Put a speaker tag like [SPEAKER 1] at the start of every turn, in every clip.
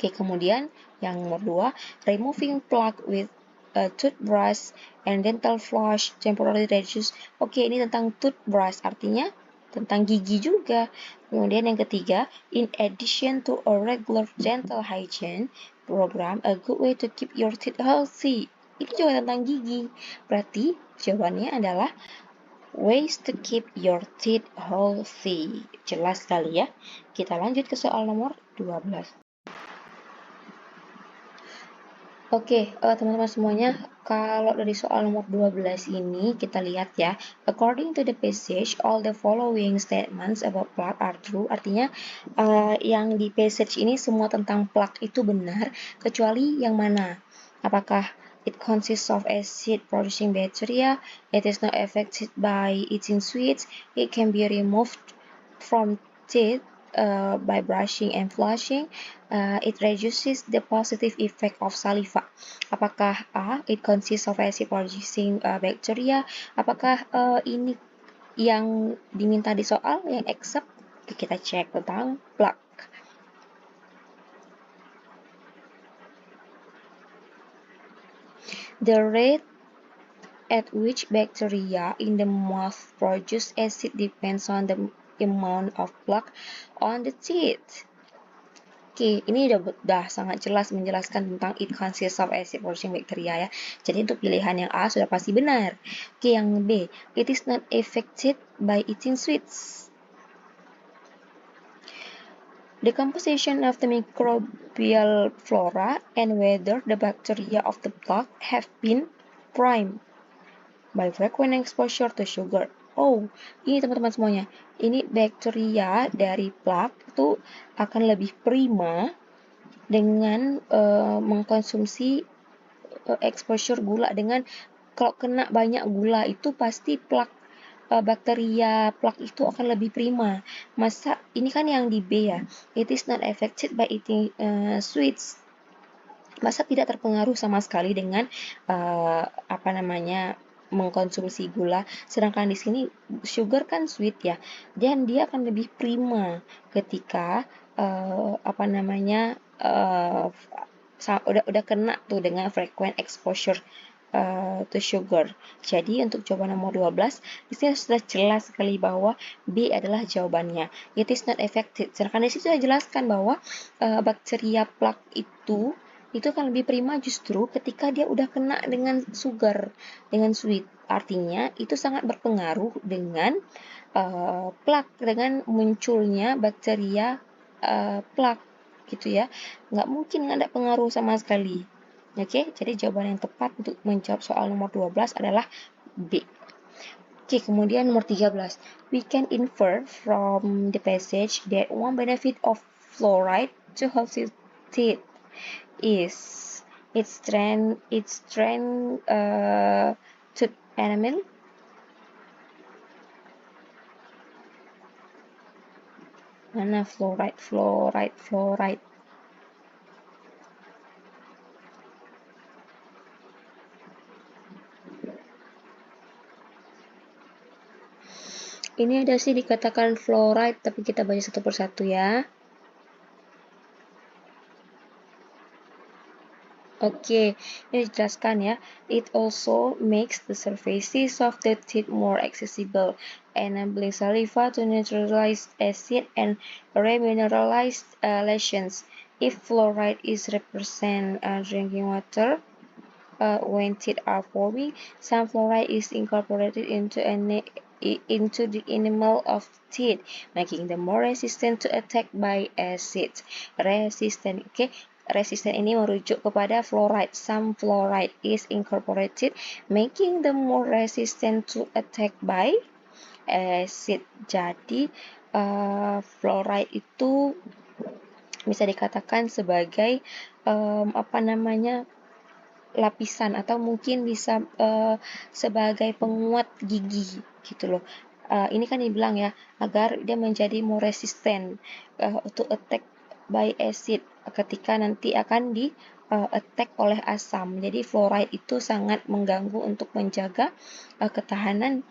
[SPEAKER 1] Oke, kemudian yang nomor 2, removing plaque with a toothbrush and dental floss temporarily reduce. Oke, ini tentang toothbrush, artinya tentang gigi juga. Kemudian yang ketiga, in addition to a regular dental hygiene program, a good way to keep your teeth healthy. Ini juga tentang gigi. Berarti jawabannya adalah ways to keep your teeth healthy. Jelas sekali ya. Kita lanjut ke soal nomor 12. Oke, teman-teman semuanya, kalau dari soal nomor 12 ini kita lihat ya, according to the passage, all the following statements about plaque are true. Artinya yang di passage ini semua tentang plaque itu benar, kecuali yang mana? Apakah it consists of acid producing bacteria, it is not affected by eating sweets, it can be removed from teeth by brushing and flushing, it reduces the positive effect of saliva. Apakah A, it consists of acid producing bacteria? Apakah ini yang diminta di soal, yang accept? Kita cek tentang plaque. The rate at which bacteria in the mouth produce acid depends on the amount of plaque on the teeth. Oke, ini udah sangat jelas menjelaskan tentang it consists of acid producing bacteria ya. Jadi untuk pilihan yang A sudah pasti benar. Oke, yang B, it is not affected by eating sweets. The composition of the microbial flora and whether the bacteria of the plaque have been primed by frequent exposure to sugar. Oh, ini teman-teman semuanya. Ini bakteria dari plaque itu akan lebih prima dengan mengkonsumsi exposure gula. Dengan kalau kena banyak gula itu pasti plaque bakteria plaque itu akan lebih prima. Masa ini kan yang di B ya. It is not affected by eating sweets. Masa tidak terpengaruh sama sekali dengan mengkonsumsi gula, sedangkan di sini sugar kan sweet ya, dan dia akan lebih prima ketika udah kena tuh dengan frequent exposure to sugar. Jadi untuk jawaban nomor 12 di sini sudah jelas sekali bahwa B adalah jawabannya. It is not affected. Sedangkan di sini sudah jelaskan bahwa bakteria plaque itu akan lebih prima justru ketika dia udah kena dengan sugar, dengan sweet. Artinya itu sangat berpengaruh dengan plaque, dengan munculnya bakteria plaque gitu ya. Nggak mungkin nggak ada pengaruh sama sekali. Oke, jadi jawaban yang tepat untuk menjawab soal nomor 12 adalah B. Oke, kemudian nomor 13. We can infer from the passage that one benefit of fluoride to healthy teeth is its strength tooth enamel. Mana fluoride. Ini ada sih dikatakan fluoride, tapi kita baca satu persatu ya. Oke, ini dijelaskan ya. It also makes the surfaces of the teeth more accessible, enabling saliva to neutralize acid and remineralize lesions. If fluoride is represent drinking water, when teeth are forming, some fluoride is incorporated into the enamel of teeth, making them more resistant to attack by acid. Resistant, okay? Resistant ini merujuk kepada fluoride. Some fluoride is incorporated, making them more resistant to attack by acid. Jadi fluoride itu bisa dikatakan sebagai lapisan atau mungkin bisa sebagai penguat gigi gitu loh. Ini kan dibilang ya agar dia menjadi more resistant to attack by acid ketika nanti akan di attack oleh asam. Jadi fluoride itu sangat mengganggu untuk menjaga ketahanan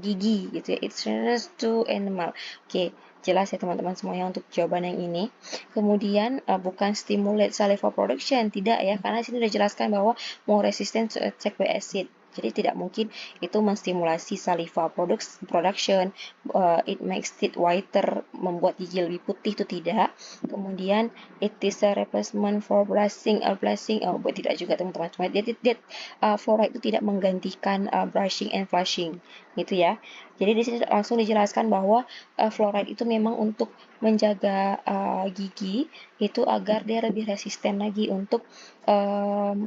[SPEAKER 1] gigi gitu ya. It's to enamel. Oke, Jelas ya teman-teman semuanya untuk jawaban yang ini. Kemudian bukan stimulate saliva production, tidak ya, karena sini sudah jelaskan bahwa more resistant to attack by acid. Jadi tidak mungkin itu menstimulasi saliva production, it makes teeth whiter, membuat gigi lebih putih, itu tidak. Kemudian it is a replacement for brushing, tidak juga teman-teman. Fluoride itu tidak menggantikan brushing and flushing, gitu ya. Jadi di sini langsung dijelaskan bahwa fluoride itu memang untuk menjaga gigi itu agar dia lebih resisten lagi untuk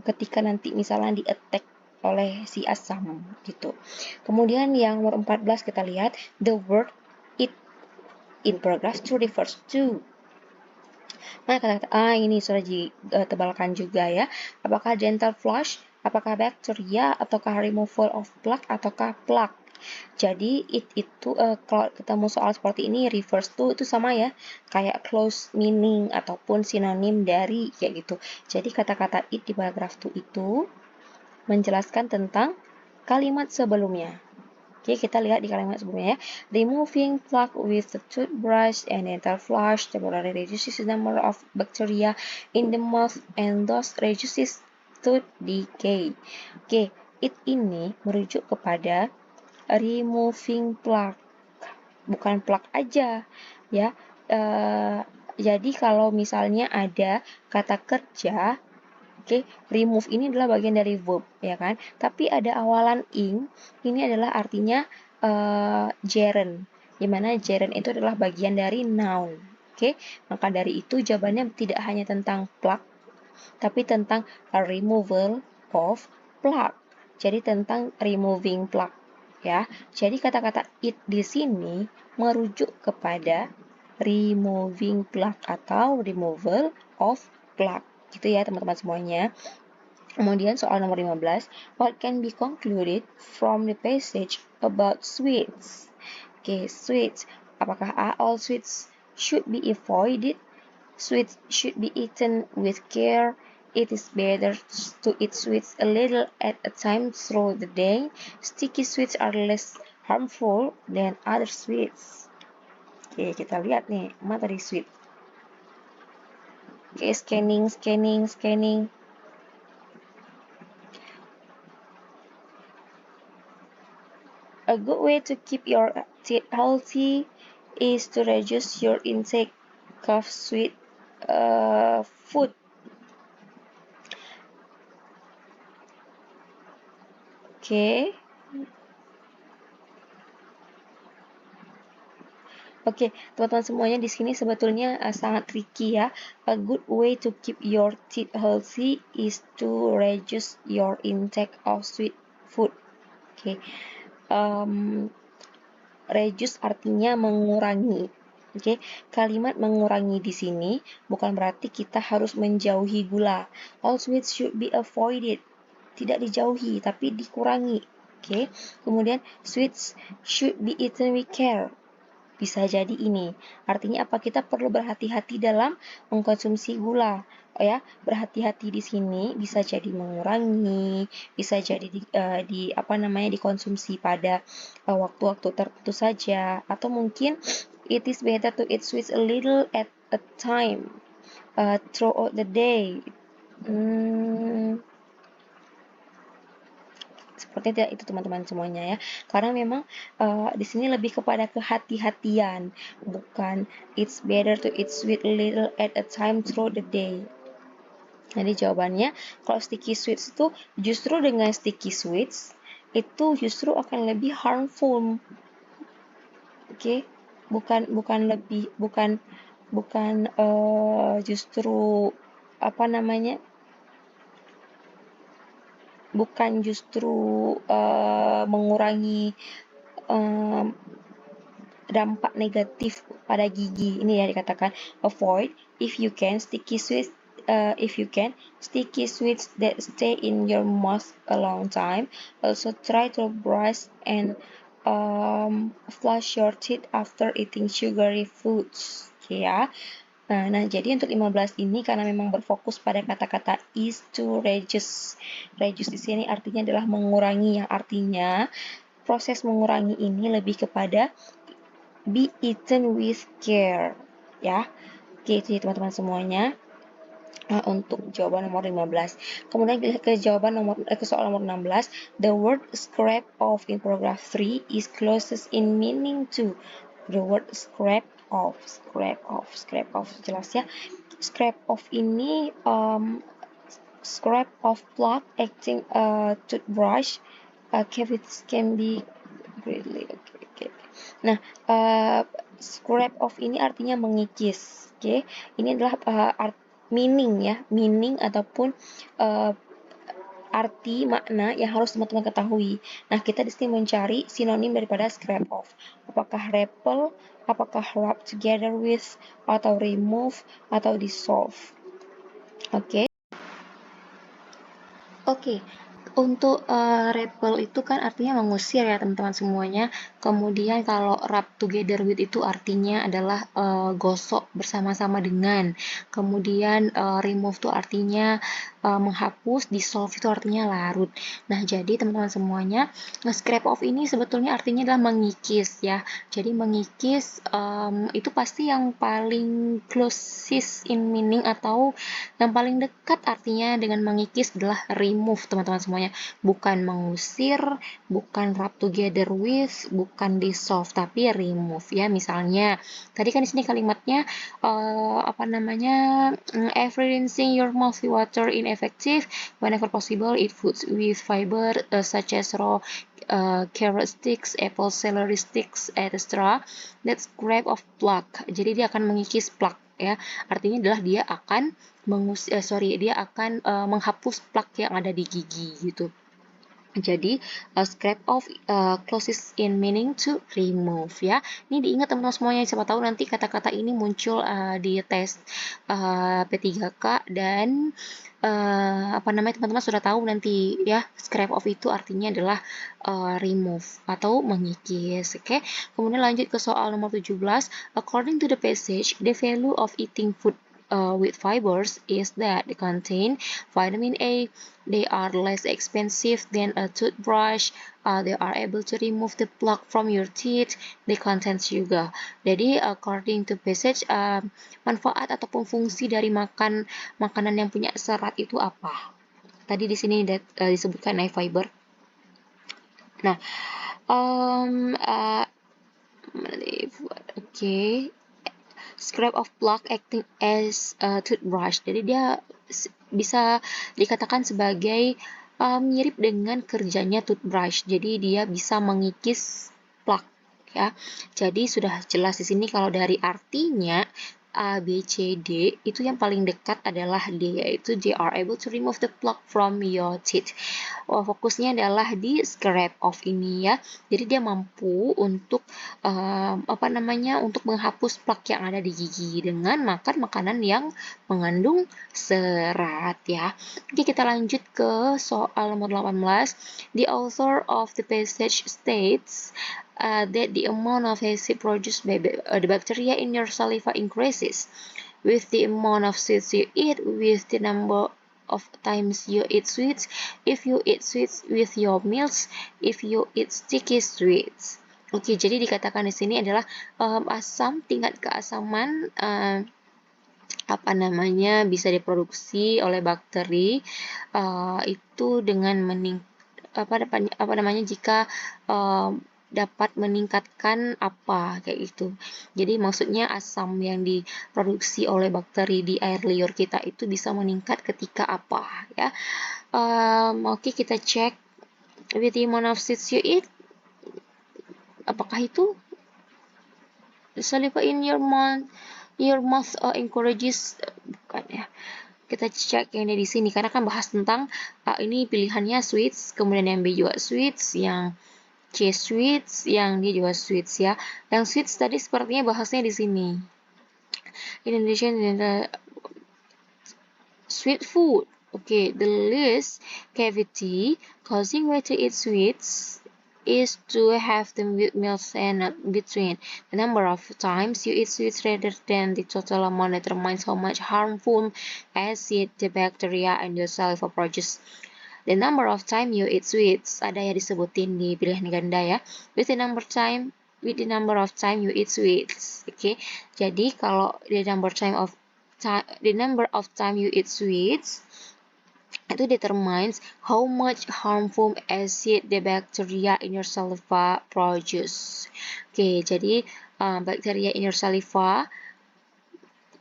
[SPEAKER 1] ketika nanti misalnya di attack oleh si asam gitu. Kemudian yang nomor 14 kita lihat the word it in paragraph 2 refers to. Nah, kata-kata ini sudah ditebalkan juga ya. Apakah dental floss, apakah bacteria, ataukah removal of plaque, ataukah plaque. Jadi it itu kalau ketemu soal seperti ini refers to itu sama ya, kayak close meaning ataupun sinonim dari kayak gitu. Jadi kata-kata it di paragraf 2 itu menjelaskan tentang kalimat sebelumnya. Oke, kita lihat di kalimat sebelumnya ya. Removing plaque with the toothbrush and dental floss temporarily reduces the number of bacteria in the mouth and thus reduces tooth decay. Oke, it ini merujuk kepada removing plaque, bukan plaque aja ya. Jadi kalau misalnya ada kata kerja, oke, remove ini adalah bagian dari verb, ya kan? Tapi ada awalan ing, ini adalah artinya gerund, di mana gerund itu adalah bagian dari noun. Oke, maka dari itu jawabannya tidak hanya tentang plaque, tapi tentang removal of plaque. Jadi tentang removing plaque, ya. Jadi kata-kata it di sini merujuk kepada removing plaque atau removal of plaque. Gitu ya teman-teman semuanya. Kemudian soal nomor 15, what can be concluded from the passage about sweets? Oke, sweets. Apakah all sweets should be avoided? Sweets should be eaten with care. It is better to eat sweets a little at a time through the day. Sticky sweets are less harmful than other sweets. Oke, kita lihat nih, mana tadi sweet. Oke, scanning. A good way to keep your teeth healthy is to reduce your intake of sweet food. Oke. Oke, teman-teman semuanya di sini sebetulnya sangat tricky ya. A good way to keep your teeth healthy is to reduce your intake of sweet food. Oke. Reduce artinya mengurangi. Oke, kalimat mengurangi di sini bukan berarti kita harus menjauhi gula. All sweets should be avoided. Tidak dijauhi, tapi dikurangi. Oke, kemudian sweets should be eaten with care. Bisa jadi ini. Artinya apa? Kita perlu berhati-hati dalam mengkonsumsi gula. Oh ya, berhati-hati di sini bisa jadi mengurangi, bisa jadi dikonsumsi pada waktu-waktu tertentu saja, atau mungkin it is better to eat sweets a little at a time throughout the day. Seperti itu teman-teman semuanya ya, karena memang di sini lebih kepada kehati-hatian, bukan it's better to eat sweet little at a time through the day. Jadi jawabannya kalau sticky sweets itu justru dengan sticky sweets itu justru akan lebih harmful. Oke, bukan justru bukan justru mengurangi dampak negatif pada gigi. Ini ya dikatakan avoid if you can sticky sweets that stay in your mouth a long time. Also try to brush and flush your teeth after eating sugary foods. Oke ya. Nah, jadi untuk 15 ini karena memang berfokus pada kata-kata is to reduce. Reduce di sini artinya adalah mengurangi, yang artinya proses mengurangi ini lebih kepada be eaten with care. Ya, oke itu ya teman-teman semuanya. Untuk jawaban nomor 15. Kemudian ke jawaban ke soal nomor 16. The word scrap off in paragraph 3 is closest in meaning to. The word scrap off jelas ya. Scrap off ini scrap off plug acting toothbrush cavities can be greatly. Okay. Nah, scrap off ini artinya mengikis. Oke, ini adalah meaning ya, meaning ataupun arti makna yang harus teman-teman ketahui. Nah, kita di sini mencari sinonim daripada scrap off. Apakah repel, apakah rub together with, atau remove, atau dissolve. Oke. Oke, untuk repel itu kan artinya mengusir ya teman-teman semuanya. Kemudian kalau rub together with itu artinya adalah gosok bersama-sama dengan. Kemudian remove itu artinya menghapus, dissolve itu artinya larut. Nah, jadi teman-teman semuanya, scrap off ini sebetulnya artinya adalah mengikis ya. Jadi mengikis itu pasti yang paling closest in meaning atau yang paling dekat artinya dengan mengikis adalah remove teman-teman semuanya. Bukan mengusir, bukan rub together with, bukan dissolve, tapi remove ya. Misalnya, tadi kan di sini kalimatnya every rinsing your mouth with water ineffective whenever possible eat foods with fiber such as raw carrot sticks, apple celery sticks, etc. That's grab of plaque. Jadi dia akan mengikis plaque ya. Artinya adalah dia akan menghapus plak yang ada di gigi gitu. Jadi scrap off closest in meaning to remove ya. Ini diingat teman-teman semuanya, siapa tahu nanti kata-kata ini muncul di tes P3K dan teman-teman sudah tahu nanti ya, scrap off itu artinya adalah remove atau mengikis. Oke. Kemudian lanjut ke soal nomor 17. According to the passage, the value of eating food with fibers is that they contain vitamin A. They are less expensive than a toothbrush. They are able to remove the plaque from your teeth. They contain sugar. Jadi according to passage, manfaat ataupun fungsi dari makanan yang punya serat itu apa? Tadi di sini disebutkan fiber. Nah, oke. Scrap of plaque acting as a toothbrush. Jadi dia bisa dikatakan sebagai mirip dengan kerjanya toothbrush. Jadi dia bisa mengikis plaque ya. Jadi sudah jelas di sini kalau dari artinya A, B, C, D itu yang paling dekat adalah D, yaitu they are able to remove the plaque from your teeth. Fokusnya adalah di scrap off ini ya. Jadi dia mampu untuk untuk menghapus plaque yang ada di gigi dengan makan makanan yang mengandung serat ya. Oke, kita lanjut ke soal nomor 18. The author of the passage states that the amount of acid produced by the bacteria in your saliva increases with the amount of sweets you eat, with the number of times you eat sweets, if you eat sweets with your meals, if you eat sticky sweets. Oke, jadi dikatakan di sini adalah tingkat keasaman bisa diproduksi oleh bakteri itu dengan jika dapat meningkatkan kayak gitu. Jadi maksudnya asam yang diproduksi oleh bakteri di air liur kita itu bisa meningkat ketika apa ya. Oke, kita cek with the amount of seeds you eat. Apakah itu saliva in your mouth encourages, bukan ya. Kita cek yang ada di sini karena kan bahas tentang ini pilihannya sweets, kemudian yang B juga sweets, yang C sweets, yang D juga sweets ya. Yang sweets tadi sepertinya bahasnya di sini. In addition to the sweet food. Okay, the least cavity causing way to eat sweets is to have them with meals and between. The number of times you eat sweets rather than the total amount determines how much harmful acid the bacteria and your saliva produce. The number of time you eat sweets ada ya disebutin di pilihan ganda ya. With the number time with the number of time you eat sweets. Okay, jadi kalau the number of time you eat sweets itu determines how much harmful acid the bacteria in your saliva produce. Oke, jadi bacteria in your saliva,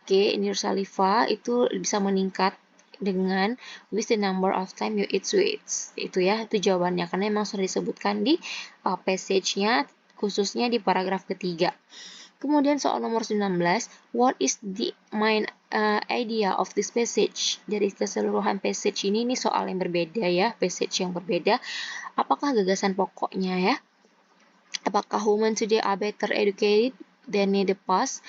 [SPEAKER 1] in your saliva itu bisa meningkat dengan with the number of time you eat sweets. Itu ya, itu jawabannya karena memang sudah disebutkan di passage-nya khususnya di paragraf ketiga. Kemudian soal nomor 19, what is the main idea of this passage? Dari keseluruhan passage ini soal yang berbeda ya, passage yang berbeda. Apakah gagasan pokoknya ya? Apakah women today are better educated than in the past,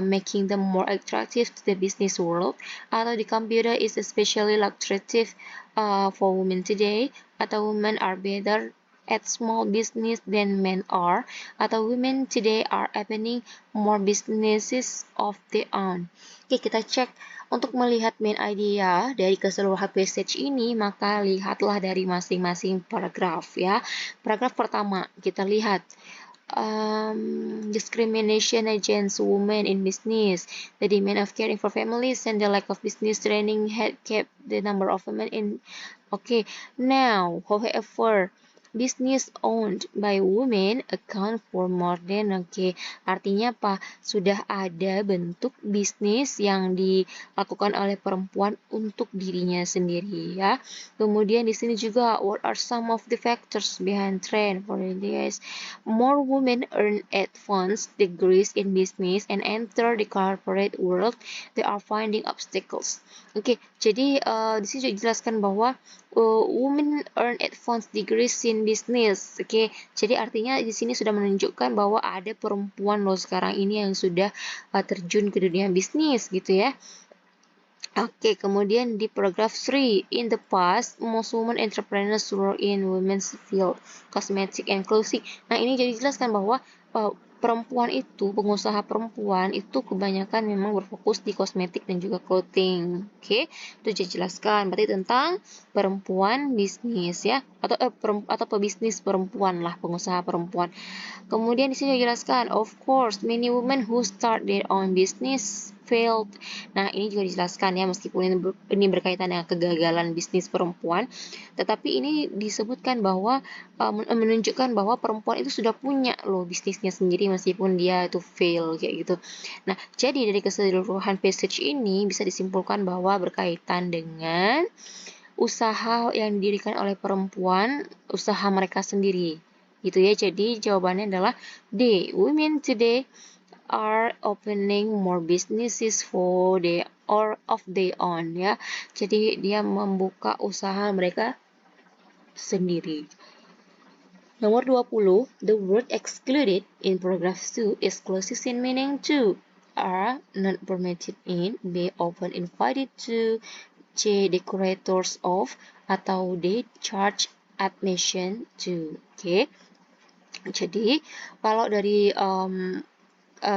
[SPEAKER 1] making them more attractive to the business world? Atau the computer is especially lucrative for women today? Atau women are better at small business than men are? Atau women today are opening more businesses of their own? Oke, kita cek. Untuk melihat main idea dari keseluruhan passage ini, maka lihatlah dari masing-masing paragraf ya. Paragraf pertama, kita lihat discrimination against women in business. The demand of caring for families and the lack of business training had kept the number of women in. Okay, now, however, business owned by women account for more than. Artinya apa? Sudah ada bentuk bisnis yang dilakukan oleh perempuan untuk dirinya sendiri ya. Kemudian di sini juga what are some of the factors behind trend for this? More women earn advanced degrees in business and enter the corporate world. They are finding obstacles. Jadi di sini dijelaskan bahwa women earn advanced degrees in business. Jadi artinya di sini sudah menunjukkan bahwa ada perempuan loh sekarang ini yang sudah terjun ke dunia bisnis gitu ya. Kemudian di paragraph 3, in the past, most women entrepreneurs were in women's field, cosmetic and clothing. Nah, ini jadi jelaskan bahwa pengusaha perempuan itu kebanyakan memang berfokus di kosmetik dan juga clothing. Itu dijelaskan berarti tentang perempuan bisnis ya, atau pebisnis perempuan lah, pengusaha perempuan. Kemudian di sini dijelaskan, of course, many women who start their own business failed. Nah, ini juga dijelaskan ya, meskipun ini berkaitan dengan kegagalan bisnis perempuan, tetapi ini disebutkan bahwa menunjukkan bahwa perempuan itu sudah punya loh bisnisnya sendiri meskipun dia itu fail kayak gitu. Nah, jadi dari keseluruhan passage ini bisa disimpulkan bahwa berkaitan dengan usaha yang didirikan oleh perempuan, usaha mereka sendiri. Gitu ya. Jadi jawabannya adalah D. Women today are opening more businesses for of their own ya. Jadi dia membuka usaha mereka sendiri. Nomor 20, the word excluded in paragraph 2 is closest in meaning to A. Not permitted in, B. Often invited to, C. Decorators of, atau D. Charge admission to. Jadi kalau dari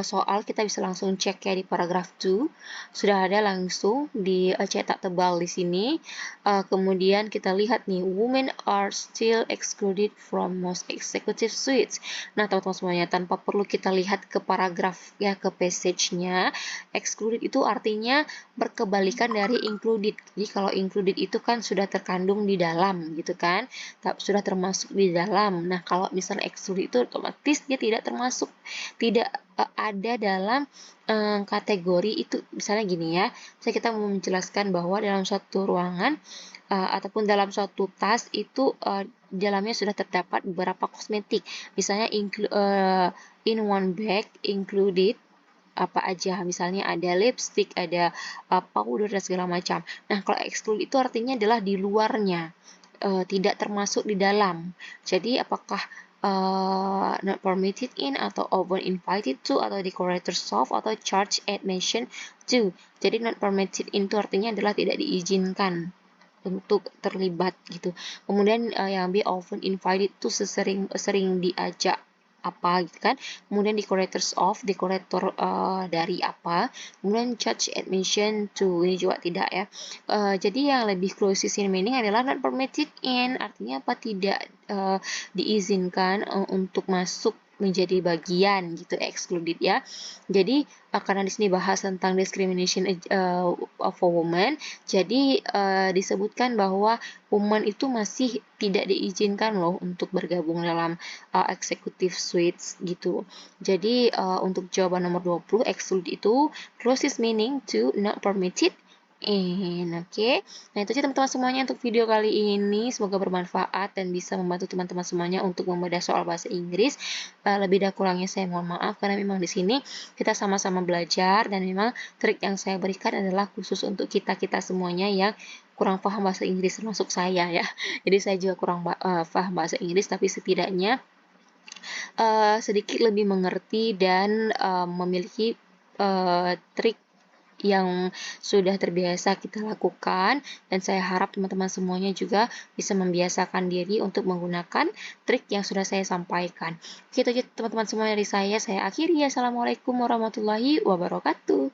[SPEAKER 1] soal kita bisa langsung cek ya di paragraf 2 sudah ada langsung di cetak tebal di sini. Kemudian kita lihat nih, women are still excluded from most executive suites. Nah teman-teman semuanya, tanpa perlu kita lihat ke paragraf ya, ke passage-nya, excluded itu artinya berkebalikan dari included. Jadi kalau included itu kan sudah terkandung di dalam gitu kan, sudah termasuk di dalam. Nah kalau misalnya excluded itu otomatis dia tidak termasuk, tidak ada dalam kategori itu. Misalnya gini ya, kita mau menjelaskan bahwa dalam suatu ruangan ataupun dalam suatu tas itu dalamnya sudah terdapat beberapa kosmetik. Misalnya in one bag included apa aja, misalnya ada lipstick, ada powder dan segala macam. Nah kalau exclude itu artinya adalah di luarnya, tidak termasuk di dalam. Jadi apakah not permitted in, atau over invited to, atau decorators of, atau charge admission to. Jadi not permitted in itu artinya adalah tidak diizinkan untuk terlibat gitu. Kemudian yang B, often invited to, sering diajak apa gitu kan. Kemudian decorators of, dekorator dari apa. Kemudian charge admission to, ini juga tidak ya. Jadi yang lebih closest in meaning adalah not permitted in, artinya apa, tidak diizinkan untuk masuk menjadi bagian gitu, excluded ya. Jadi karena di sini bahas tentang discrimination of a woman, jadi disebutkan bahwa woman itu masih tidak diizinkan loh untuk bergabung dalam executive suites gitu. Jadi untuk jawaban nomor 20, exclude itu closest meaning to not permitted oke. Nah, itu aja teman-teman semuanya untuk video kali ini. Semoga bermanfaat dan bisa membantu teman-teman semuanya untuk membedah soal bahasa Inggris. Lebih dan kurangnya saya mohon maaf karena memang di sini kita sama-sama belajar dan memang trik yang saya berikan adalah khusus untuk kita-kita semuanya yang kurang paham bahasa Inggris termasuk saya ya. Jadi saya juga kurang paham bahasa Inggris tapi setidaknya sedikit lebih mengerti dan memiliki trik yang sudah terbiasa kita lakukan, dan saya harap teman-teman semuanya juga bisa membiasakan diri untuk menggunakan trik yang sudah saya sampaikan. Gitu aja teman-teman semuanya dari saya akhiri. Assalamualaikum warahmatullahi wabarakatuh.